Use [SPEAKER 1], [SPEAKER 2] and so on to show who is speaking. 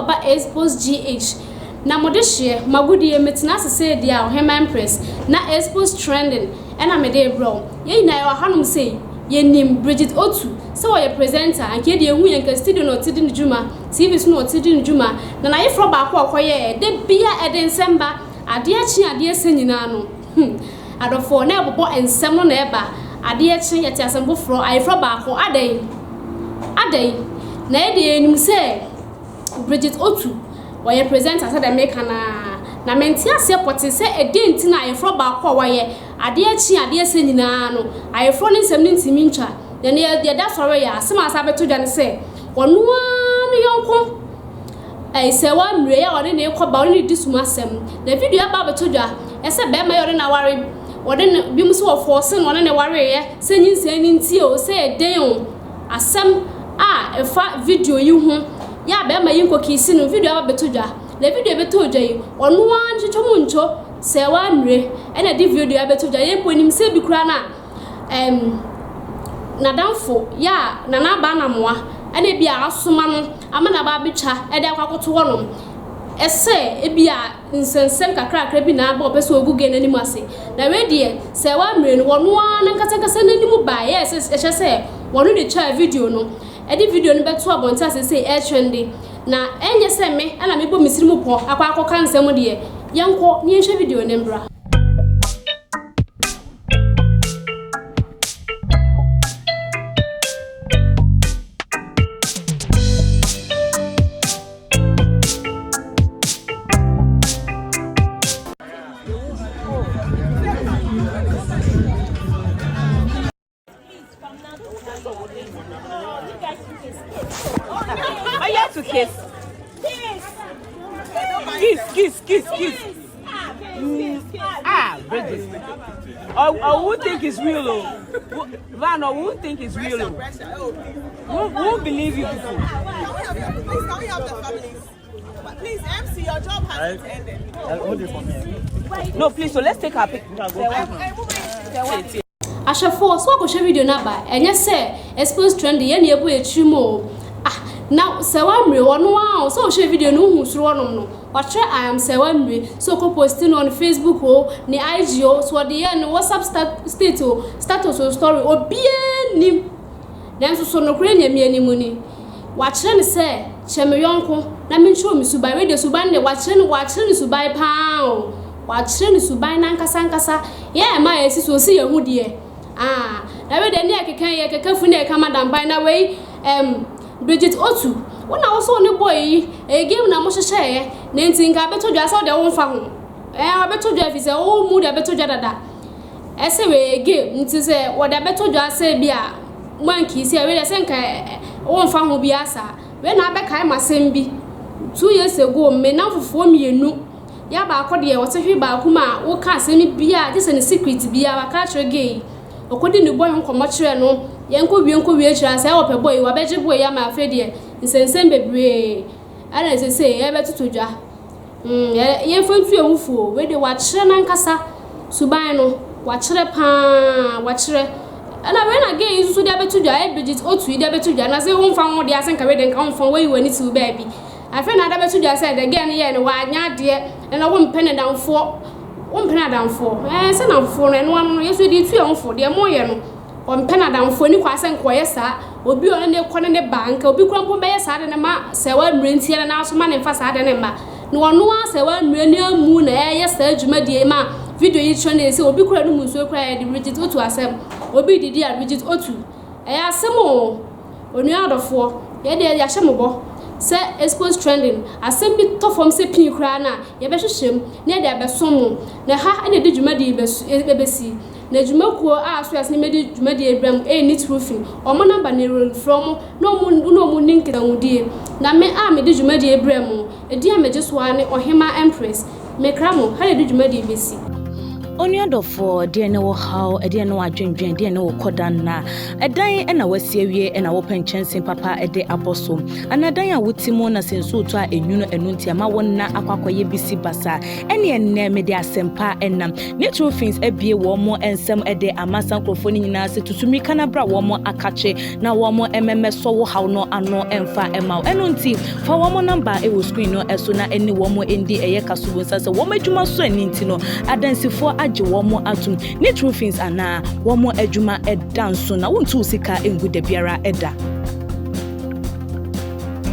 [SPEAKER 1] baba Xposed GH na mode hye magudie metina sese dia ohema empress na Xposed trending ena mede bro ye na yo hanum sei ye nim Bridget Otoo so ye presenter anke de ehu ye nka studio no tidi ne djuma TV so no tidi ne djuma na ye fro ba akọ ye de bia ede nsemba ade achi ade senyina no adofo na ebobo ensem no na eba ade achi ye ti asembo fro aye fro ba akọ adai na ye de enim se Bridget Otoo why presenter said make na menti ase pote se ede nti na ayefro ba akọ waye ade achi ade ase nyina no ayefro ne nsem ne ntimi ntwa de ne de da soro ya asema asa beto dwa ne se wonu anu yonko Serwaa mre ya wode ne ekoba wode ne disuma asem na video aba beto dwa ese be ma yode na ware wode ne bi mu so wo force no ne ware ye se nyinse ni nti o se eden o asem a efa video yi hu ya be ma yinko kisi no video aba beto dwa le video beto dwa yi onu an chichomu ncho Serwaa mre ena di video aba beto dwa ye ponim se bi kura na na danfo ya na na ba na moa ena bia asoma no ama na ba betwa e de akwakoto wonom ese e bia nsensem kakra bi na ba opeso oguge na nimu ase na we de Serwaa mre no wono an nkata na nimu ba yes e se wono de cha video no e de video no beto abonta ase se e trendy na enye se me ana me bo misiri mu po akwa nsem de yenko ni ehwe video ne mbra.
[SPEAKER 2] I have to kiss. Kiss. Bridget. I won't think it's real, though. Van, I won't think it's real. Won't believe you before.
[SPEAKER 3] Please, can we have the families? Please, MC, your job has ended.
[SPEAKER 4] Hold it for me.
[SPEAKER 2] No, please, so let's take our picture.
[SPEAKER 1] Ashafo so akọ video na ba enye se Xposed trend ye na ebu etrimo now Serwaa mre wono a so share video no hu suro wonom no watch I am Serwaa mre so ko posting on Facebook o ni IG o so de ye no WhatsApp status o story obie nim dan so no kure nyame animu ni watch ne se cheme yonko na me ncho mi subai radio subai ne watch ne subai pa o watch ne subai na nkasa ye ma yesi so si ye hu de na we de ne akeka fu ne ka madam bai na we Bridget Otoo wona wo so ne boy game na mo hyehyeye na ntinka beto dwa so de wo mfa ho beto dwa fi se wo mu de beto dwa dada ese we game nti se wo de beto dwa se bia manki se we de se nka wo mfa ho bia sa we na be kai masem bi 2 years ago me na fofo mienu ya ba akode wo se hwe ba kuma wo ka asem bia je se ne secret bia ba ka chere gay okodi ne boy nkomo chere no yenko wie chira say ope boy wa beje boy ya ma afedie nsensem bebre ana sese ye betutodwa ye fantu ewufu we de wa chere na nkasa suban no wa chere pa wa chere ana we na gay isusu de betudwa e Bridget Otoo de betudwa na say wo mfa ho de asenka we de nka wo mfa we wani ti ba bi afa na da betudwa say de gay ne ye ne wa anya de na wo mpene danfo se na mfo no eno yeso de tu e mfo de mo ye no ompena damfo ni kwase nkoye sa obi one ne kone ne banka obi krampo be ye sa de ne ma Serwaa mre ntie na so ma ne mfa sa de ne ma no ono a Serwaa mre ne amu na ye sa adwuma de ma video yi trend se obi kura no muso kura ye de Bridget Otoo asem obi didi a Bridget Otoo ya asem o onu adofo ye de ya hyembo se Xposed trending asem bi to form se pin kura na ye be hwehwem na de abesom na ha na de dwuma de bebesi na dwumakuo a so asne medi dwuma de ebram ni roofing o mo number ne roll from no mu link na wudie na me a medi dwuma de ebram edi a meje so ane ohema empress me kramo ha de dwuma de besi
[SPEAKER 5] Only other for dear no how a dear no adwendwen dear no kodana a dying and a wesie and a open chance in papa a day apostle and a dying with Timona since so to a nuno and nuntia ma wona akwakoye bisi basa any and name dia sempa and natural things a be one more and some a day a massa microphone in us to me canabra one more akache now one more MMS so how no and no and fa and mau and unti for one more number it will screen no as soon as any one more in the air casubus as a woman to my son intino adansi for one more atum natural things ana one more ejuma ed dance so na won't sika engu de biara eda